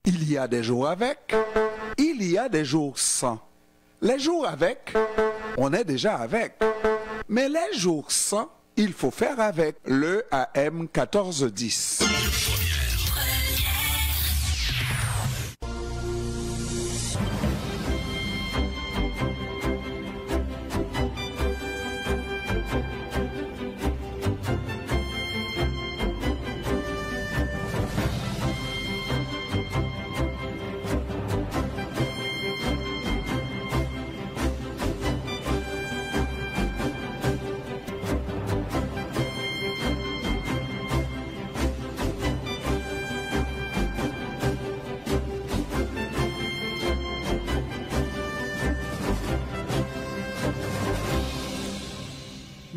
Il y a des jours avec, il y a des jours sans. Les jours avec, on est déjà avec. Mais les jours sans, il faut faire avec le AM 1410.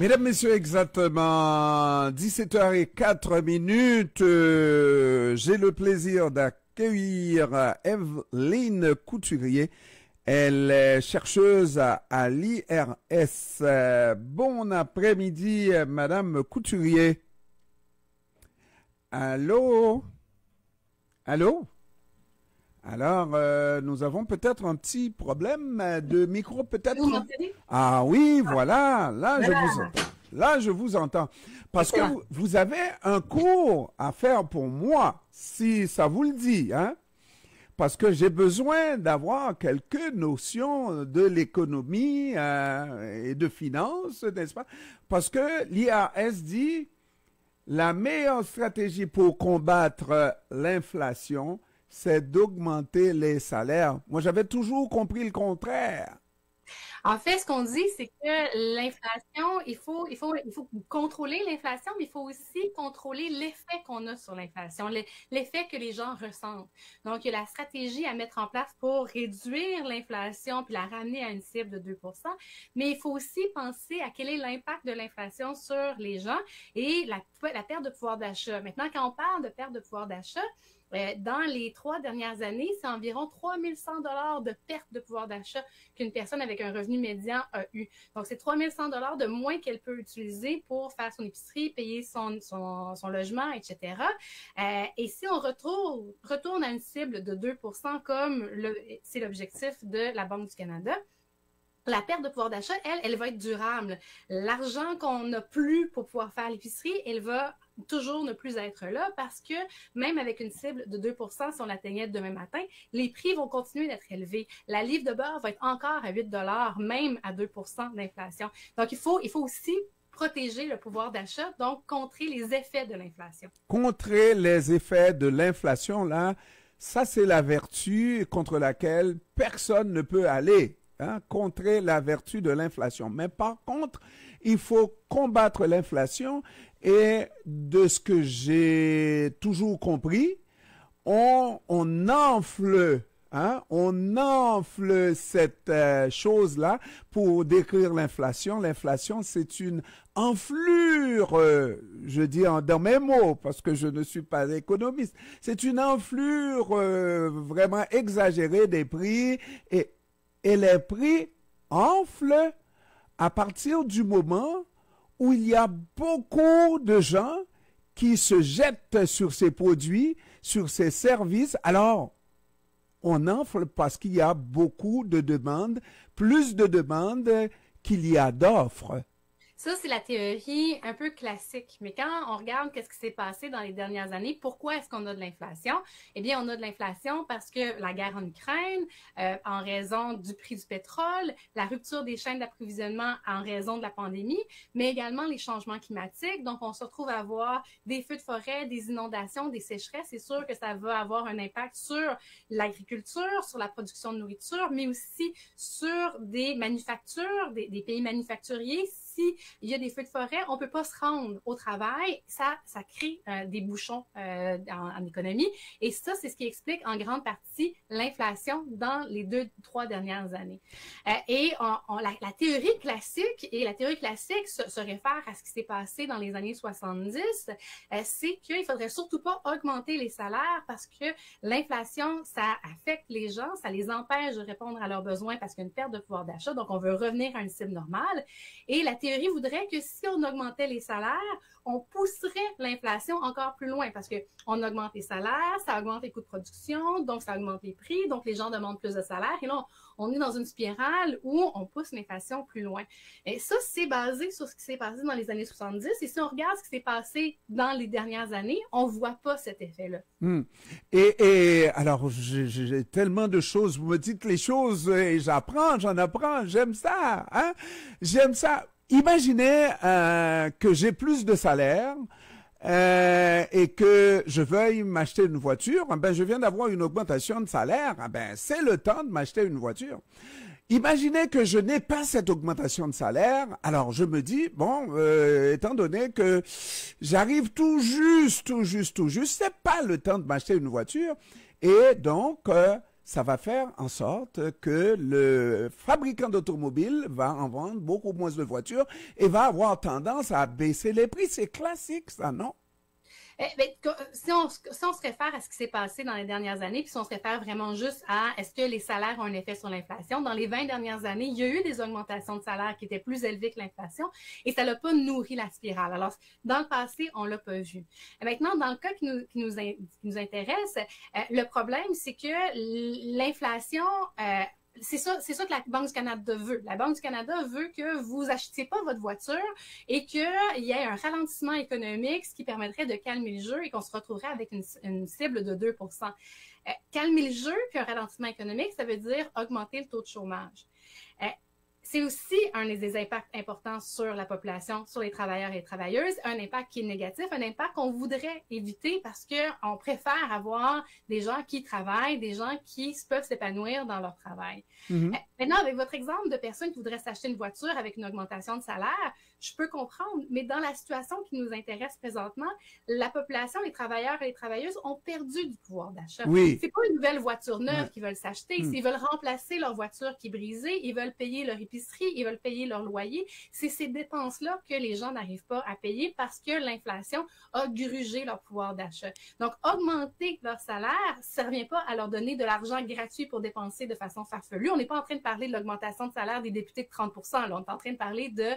Mesdames, Messieurs, exactement 17h04. J'ai le plaisir d'accueillir Evelyne Couturier. Elle est chercheuse à l'IRS. Bon après-midi, Madame Couturier. Allô? Allô? Alors, nous avons peut-être un petit problème de micro, peut-être. Vous m'entendez? Ah oui, voilà. Là, je vous entends. Parce que vous avez un cours à faire pour moi, si ça vous le dit, hein? Parce que j'ai besoin d'avoir quelques notions de l'économie et de finances, n'est-ce pas? Parce que l'IRS dit la meilleure stratégie pour combattre l'inflation, c'est d'augmenter les salaires. Moi, j'avais toujours compris le contraire. En fait, ce qu'on dit, c'est que l'inflation, il faut contrôler l'inflation, mais il faut aussi contrôler l'effet qu'on a sur l'inflation, l'effet que les gens ressentent. Donc, il y a la stratégie à mettre en place pour réduire l'inflation puis la ramener à une cible de 2%, mais il faut aussi penser à quel est l'impact de l'inflation sur les gens et la perte de pouvoir d'achat. Maintenant, quand on parle de perte de pouvoir d'achat, dans les 3 dernières années, c'est environ 3 100 $ de perte de pouvoir d'achat qu'une personne avec un revenu médian a eu. Donc, c'est 3 100 $ de moins qu'elle peut utiliser pour faire son épicerie, payer son logement, etc. Et si on retourne à une cible de 2%, comme c'est l'objectif de la Banque du Canada, la perte de pouvoir d'achat, elle va être durable. L'argent qu'on n'a plus pour pouvoir faire l'épicerie, elle va toujours ne plus être là parce que même avec une cible de 2%, si on l'atteignait demain matin, les prix vont continuer d'être élevés. La livre de beurre va être encore à 8 $, même à 2% d'inflation. Donc, il faut aussi protéger le pouvoir d'achat, donc contrer les effets de l'inflation. Contrer les effets de l'inflation, là, ça c'est la vertu contre laquelle personne ne peut aller. Hein, contrer la vertu de l'inflation. Mais par contre, il faut combattre l'inflation et de ce que j'ai toujours compris, on enfle cette chose-là pour décrire l'inflation. L'inflation, c'est une enflure, je dis dans mes mots, parce que je ne suis pas économiste, c'est une enflure vraiment exagérée des prix et les prix enflent à partir du moment où il y a beaucoup de gens qui se jettent sur ces produits, sur ces services. Alors, on enfle parce qu'il y a beaucoup de demandes, plus de demandes qu'il y a d'offres. Ça, c'est la théorie un peu classique. Mais quand on regarde qu'est-ce qui s'est passé dans les dernières années, pourquoi est-ce qu'on a de l'inflation? Eh bien, on a de l'inflation parce que la guerre en Ukraine, en raison du prix du pétrole, la rupture des chaînes d'approvisionnement en raison de la pandémie, mais également les changements climatiques. Donc, on se retrouve à avoir des feux de forêt, des inondations, des sécheresses. C'est sûr que ça va avoir un impact sur l'agriculture, sur la production de nourriture, mais aussi sur des manufactures, des pays manufacturiers. Si il y a des feux de forêt, on peut pas se rendre au travail. Ça crée des bouchons en économie. Et ça, c'est ce qui explique en grande partie l'inflation dans les 2-3 dernières années. Et la théorie classique, se réfère à ce qui s'est passé dans les années 70, c'est qu'il faudrait surtout pas augmenter les salaires parce que l'inflation, ça affecte les gens, ça les empêche de répondre à leurs besoins parce qu'il y a une perte de pouvoir d'achat. Donc, on veut revenir à une cible normale. Et la théorie théorie voudrait que si on augmentait les salaires, on pousserait l'inflation encore plus loin parce qu'on augmente les salaires, ça augmente les coûts de production, donc ça augmente les prix, donc les gens demandent plus de salaires. Et là, on est dans une spirale où on pousse l'inflation plus loin. Et ça, c'est basé sur ce qui s'est passé dans les années 70. Et si on regarde ce qui s'est passé dans les dernières années, on ne voit pas cet effet-là. Et alors, j'ai tellement de choses. Vous me dites les choses et j'apprends, j'en apprends. J'aime ça. Hein? J'aime ça. Imaginez que j'ai plus de salaire et que je veuille m'acheter une voiture. Ben, je viens d'avoir une augmentation de salaire. Ben, c'est le temps de m'acheter une voiture. Imaginez que je n'ai pas cette augmentation de salaire. Alors, je me dis, bon, étant donné que j'arrive tout juste, c'est pas le temps de m'acheter une voiture. Et donc, ça va faire en sorte que le fabricant d'automobiles va en vendre beaucoup moins de voitures et va avoir tendance à baisser les prix. C'est classique, ça, non? Si on se réfère à ce qui s'est passé dans les dernières années, puis si on se réfère vraiment juste à est-ce que les salaires ont un effet sur l'inflation, dans les 20 dernières années, il y a eu des augmentations de salaires qui étaient plus élevées que l'inflation et ça n'a pas nourri la spirale. Alors, dans le passé, on ne l'a pas vu. Maintenant, dans le cas qui nous intéresse, le problème, c'est que l'inflation... c'est ça que la Banque du Canada veut. La Banque du Canada veut que vous achetiez pas votre voiture et qu'il y ait un ralentissement économique, ce qui permettrait de calmer le jeu et qu'on se retrouverait avec une cible de 2 calmer le jeu puis un ralentissement économique, ça veut dire augmenter le taux de chômage. C'est aussi un des impacts importants sur la population, sur les travailleurs et les travailleuses, un impact qui est négatif, un impact qu'on voudrait éviter parce qu'on préfère avoir des gens qui travaillent, des gens qui peuvent s'épanouir dans leur travail. Maintenant, avec votre exemple de personnes qui voudraient s'acheter une voiture avec une augmentation de salaire, je peux comprendre, mais dans la situation qui nous intéresse présentement, la population, les travailleurs et les travailleuses ont perdu du pouvoir d'achat. Oui. C'est pas une nouvelle voiture neuve qu'ils veulent s'acheter, ils veulent remplacer leur voiture qui est brisée, ils veulent payer leur épicerie, ils veulent payer leur loyer. C'est ces dépenses-là que les gens n'arrivent pas à payer parce que l'inflation a grugé leur pouvoir d'achat. Donc, augmenter leur salaire, ça ne revient pas à leur donner de l'argent gratuit pour dépenser de façon farfelue. On n'est pas en train de parler de l'augmentation de salaire des députés de 30 là. On est en train de parler de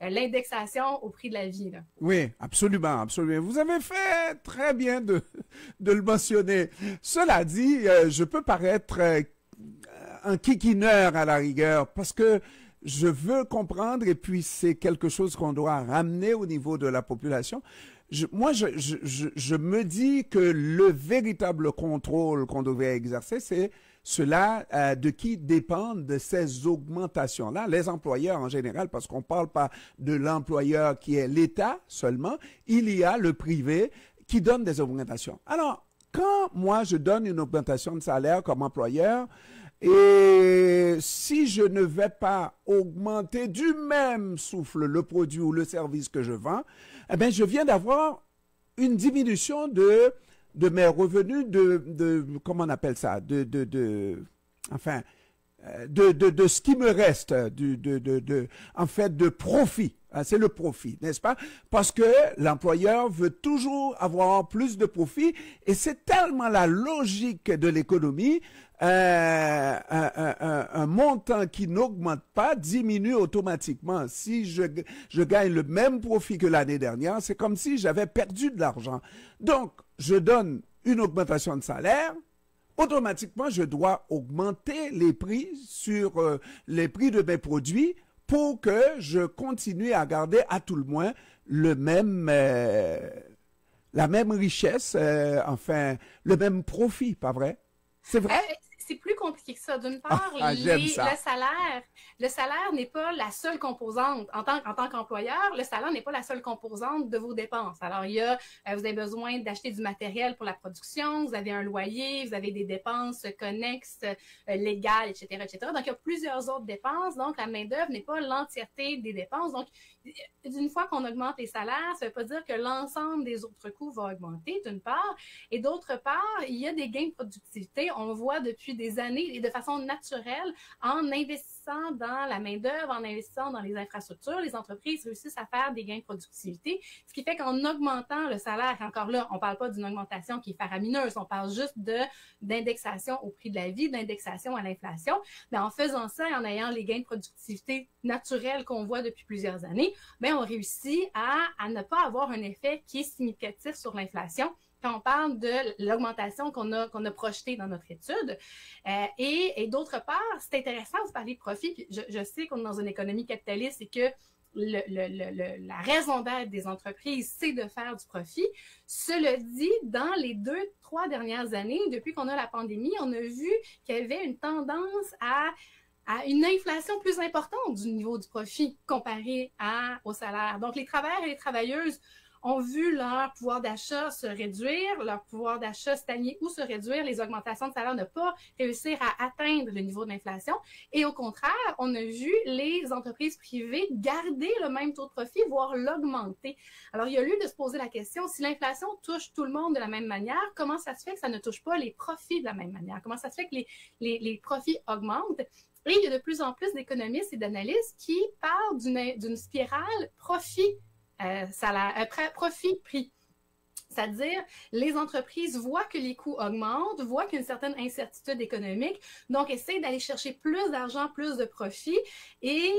l'indexation au prix de la vie. Là. Oui, absolument, absolument. Vous avez fait très bien de le mentionner. Cela dit, je peux paraître un kikineur à la rigueur parce que je veux comprendre et puis c'est quelque chose qu'on doit ramener au niveau de la population. Je me dis que le véritable contrôle qu'on devrait exercer, c'est cela de qui dépendent ces augmentations-là, les employeurs en général, parce qu'on ne parle pas de l'employeur qui est l'État seulement, il y a le privé qui donne des augmentations. Alors, quand moi je donne une augmentation de salaire comme employeur, et si je ne vais pas augmenter du même souffle le produit ou le service que je vends, eh bien, je viens d'avoir une diminution de mes revenus comment on appelle ça, de ce qui me reste, en fait, de profit. C'est le profit, n'est-ce pas? Parce que l'employeur veut toujours avoir plus de profit et c'est tellement la logique de l'économie. Un montant qui n'augmente pas diminue automatiquement. Si je gagne le même profit que l'année dernière, c'est comme si j'avais perdu de l'argent. Donc, je donne une augmentation de salaire, automatiquement, je dois augmenter les prix sur les prix de mes produits pour que je continue à garder à tout le moins la même richesse, enfin, le même profit, pas vrai? C'est vrai? C'est plus compliqué que ça. D'une part, le salaire n'est pas la seule composante. En tant qu'employeur, le salaire n'est pas la seule composante de vos dépenses. Alors, vous avez besoin d'acheter du matériel pour la production, vous avez un loyer, vous avez des dépenses connexes, légales, etc., etc. Donc, il y a plusieurs autres dépenses. Donc, la main-d'œuvre n'est pas l'entièreté des dépenses. Donc, d'une fois qu'on augmente les salaires, ça ne veut pas dire que l'ensemble des autres coûts va augmenter, d'une part. Et d'autre part, il y a des gains de productivité. On voit depuis des années et de façon naturelle, en investissant dans la main-d'œuvre, en investissant dans les infrastructures, les entreprises réussissent à faire des gains de productivité, ce qui fait qu'en augmentant le salaire, encore là, on ne parle pas d'une augmentation qui est faramineuse, on parle juste d'indexation au prix de la vie, d'indexation à l'inflation, mais en faisant ça et en ayant les gains de productivité naturels qu'on voit depuis plusieurs années, bien, on réussit à ne pas avoir un effet qui est significatif sur l'inflation quand on parle de l'augmentation qu'on a projetée dans notre étude. Et d'autre part, c'est intéressant, vous parlez de profit, puis je sais qu'on est dans une économie capitaliste et que la raison d'être des entreprises, c'est de faire du profit. Cela dit, dans les 2-3 dernières années, depuis qu'on a la pandémie, on a vu qu'il y avait une tendance à une inflation plus importante du niveau du profit comparé au salaire. Donc, les travailleurs et les travailleuses ont vu leur pouvoir d'achat se réduire, leur pouvoir d'achat stagner ou se réduire, les augmentations de salaire ne pas réussir à atteindre le niveau de l'inflation. Et au contraire, on a vu les entreprises privées garder le même taux de profit, voire l'augmenter. Alors, il y a lieu de se poser la question, si l'inflation touche tout le monde de la même manière, comment ça se fait que ça ne touche pas les profits de la même manière? Comment ça se fait que les profits augmentent? Et il y a de plus en plus d'économistes et d'analystes qui parlent d'une spirale profit-prix. C'est-à-dire, les entreprises voient que les coûts augmentent, voient qu'il y a une certaine incertitude économique, donc essayent d'aller chercher plus d'argent, plus de profit. Et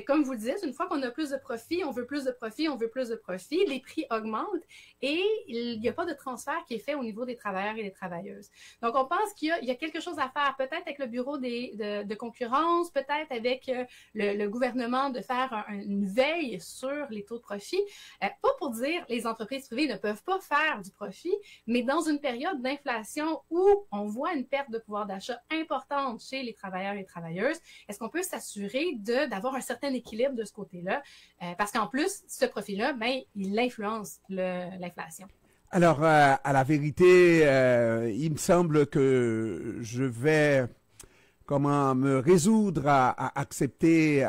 comme vous le dites, une fois qu'on a plus de profit, on veut plus de profit, on veut plus de profit, les prix augmentent et il n'y a pas de transfert qui est fait au niveau des travailleurs et des travailleuses. Donc, on pense qu'il y a quelque chose à faire, peut-être avec le bureau de concurrence, peut-être avec le gouvernement de faire une veille sur les taux de profit. Pas pour dire les entreprises privées ne peuvent pas faire du profit, mais dans une période d'inflation où on voit une perte de pouvoir d'achat importante chez les travailleurs et les travailleuses, est-ce qu'on peut s'assurer d'avoir un certain équilibre de ce côté-là? Parce qu'en plus, ce profit-là, ben, il influence l'inflation. Alors, à la vérité, il me semble que je vais me résoudre à accepter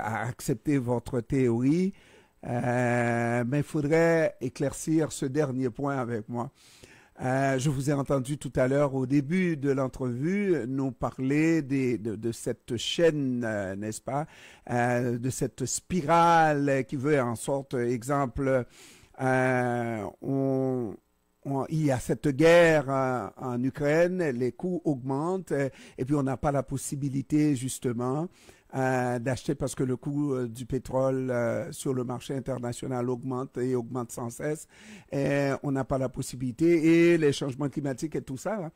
votre théorie. Mais il faudrait éclaircir ce dernier point avec moi. Je vous ai entendu tout à l'heure au début de l'entrevue nous parler de cette chaîne, n'est-ce pas, de cette spirale qui veut en sorte, exemple, il y a cette guerre en Ukraine, les coûts augmentent et puis on n'a pas la possibilité justement d'acheter parce que le coût du pétrole sur le marché international augmente et augmente sans cesse. Et on n'a pas la possibilité et les changements climatiques et tout ça.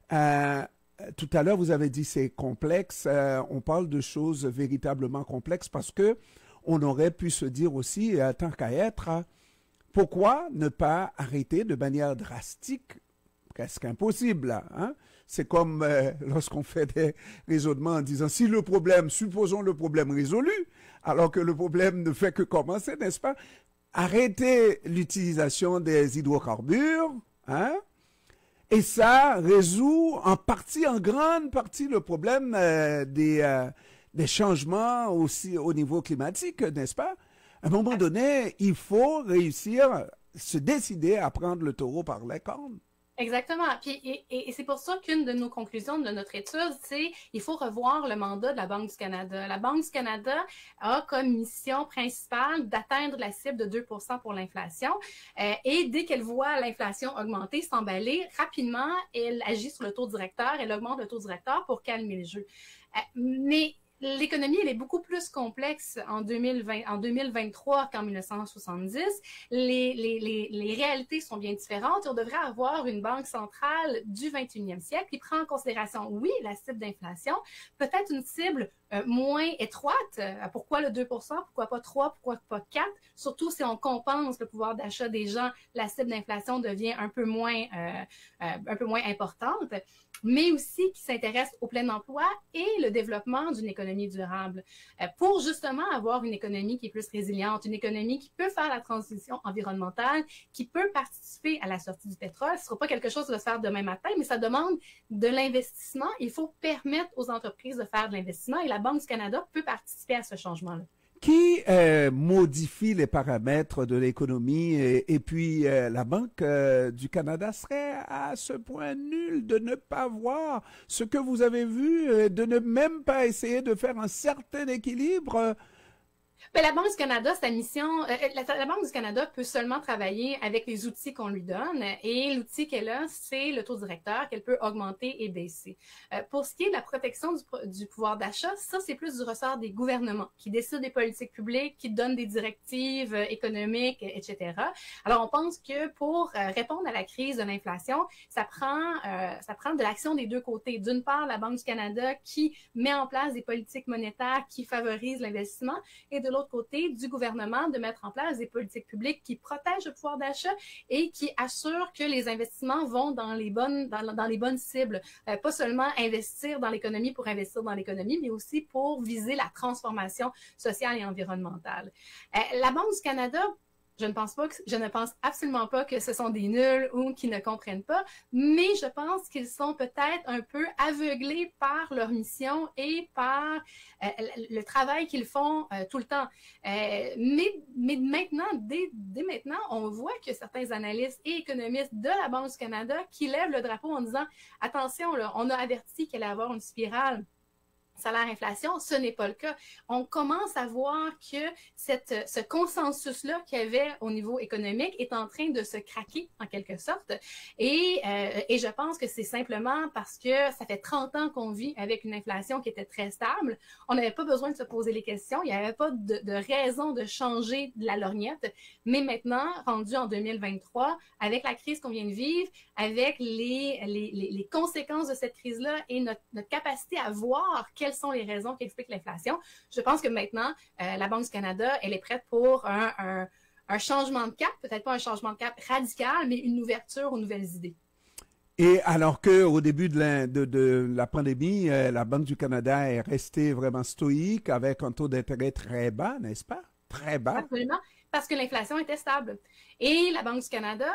Tout à l'heure, vous avez dit c'est complexe. On parle de choses véritablement complexes parce que on aurait pu se dire aussi, tant qu'à être, pourquoi ne pas arrêter de manière drastique, presque impossible, hein? C'est comme lorsqu'on fait des raisonnements en disant si le problème, supposons le problème résolu, alors que le problème ne fait que commencer, n'est-ce pas? Arrêter l'utilisation des hydrocarbures, hein? Et ça résout en grande partie le problème des changements aussi au niveau climatique, n'est-ce pas? À un moment donné, il faut réussir, se décider à prendre le taureau par les cornes. Exactement. Puis, et c'est pour ça qu'une de nos conclusions de notre étude, c'est il faut revoir le mandat de la Banque du Canada. La Banque du Canada a comme mission principale d'atteindre la cible de 2% pour l'inflation. Et dès qu'elle voit l'inflation augmenter, s'emballer, rapidement, elle agit sur le taux directeur, elle augmente le taux directeur pour calmer le jeu. Mais l'économie, elle est beaucoup plus complexe en 2023 qu'en 1970. Les réalités sont bien différentes. On devrait avoir une banque centrale du 21e siècle qui prend en considération, oui, la cible d'inflation, peut-être une cible moins étroite. Pourquoi le 2%? Pourquoi pas 3? Pourquoi pas 4? Surtout si on compense le pouvoir d'achat des gens, la cible d'inflation devient un peu moins importante, mais aussi qui s'intéresse au plein emploi et le développement d'une économie durable pour justement avoir une économie qui est plus résiliente, une économie qui peut faire la transition environnementale, qui peut participer à la sortie du pétrole. Ce ne sera pas quelque chose qui va se faire demain matin, mais ça demande de l'investissement. Il faut permettre aux entreprises de faire de l'investissement et la Banque du Canada peut participer à ce changement-là. qui modifie les paramètres de l'économie et puis la Banque du Canada serait à ce point nulle de ne pas voir ce que vous avez vu, de ne même pas essayer de faire un certain équilibre. Ben, la Banque du Canada, sa mission, la Banque du Canada peut seulement travailler avec les outils qu'on lui donne et l'outil qu'elle a, c'est le taux directeur qu'elle peut augmenter et baisser. Pour ce qui est de la protection du pouvoir d'achat, ça, c'est plus du ressort des gouvernements qui décident des politiques publiques, qui donnent des directives économiques, etc. Alors, on pense que pour répondre à la crise de l'inflation, ça prend de l'action des deux côtés. D'une part, la Banque du Canada qui met en place des politiques monétaires qui favorisent l'investissement et de l'autre côté du gouvernement de mettre en place des politiques publiques qui protègent le pouvoir d'achat et qui assurent que les investissements vont dans les bonnes cibles. Pas seulement investir dans l'économie pour investir dans l'économie, mais aussi pour viser la transformation sociale et environnementale. La Banque du Canada, je ne pense absolument pas que ce sont des nuls ou qui ne comprennent pas, mais je pense qu'ils sont peut-être un peu aveuglés par leur mission et par le travail qu'ils font tout le temps. Mais maintenant, dès maintenant, on voit que certains analystes et économistes de la Banque du Canada qui lèvent le drapeau en disant « Attention, là, on a averti qu'il allait y avoir une spirale salaire-inflation, ce n'est pas le cas. On commence à voir que ce consensus-là qu'il y avait au niveau économique est en train de se craquer, en quelque sorte. Et je pense que c'est simplement parce que ça fait 30 ans qu'on vit avec une inflation qui était très stable. On n'avait pas besoin de se poser les questions. Il n'y avait pas de raison de changer de la lorgnette. Mais maintenant, rendu en 2023, avec la crise qu'on vient de vivre, avec les conséquences de cette crise-là et notre capacité à voir quelles sont les raisons qui expliquent l'inflation, je pense que maintenant, la Banque du Canada, elle est prête pour un changement de cap, peut-être pas un changement de cap radical, mais une ouverture aux nouvelles idées. Et alors qu'au début de la pandémie, la Banque du Canada est restée vraiment stoïque avec un taux d'intérêt très bas, n'est-ce pas? Très bas. Absolument, parce que l'inflation était stable. Et la Banque du Canada,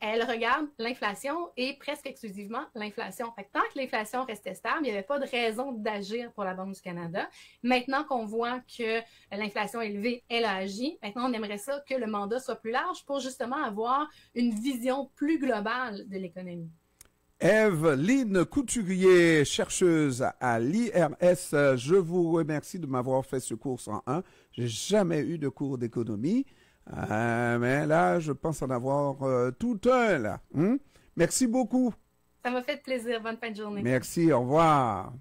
elle regarde l'inflation et presque exclusivement l'inflation. Fait que tant que l'inflation restait stable, il n'y avait pas de raison d'agir pour la Banque du Canada. Maintenant qu'on voit que l'inflation est élevée, elle a agi. Maintenant, on aimerait ça que le mandat soit plus large pour justement avoir une vision plus globale de l'économie. Evelyne Couturier, chercheuse à l'IRS, je vous remercie de m'avoir fait ce cours 101. J'ai jamais eu de cours d'économie. Mais là, je pense en avoir tout un, là. Merci beaucoup. Ça m'a fait plaisir. Bonne fin de journée. Merci, au revoir.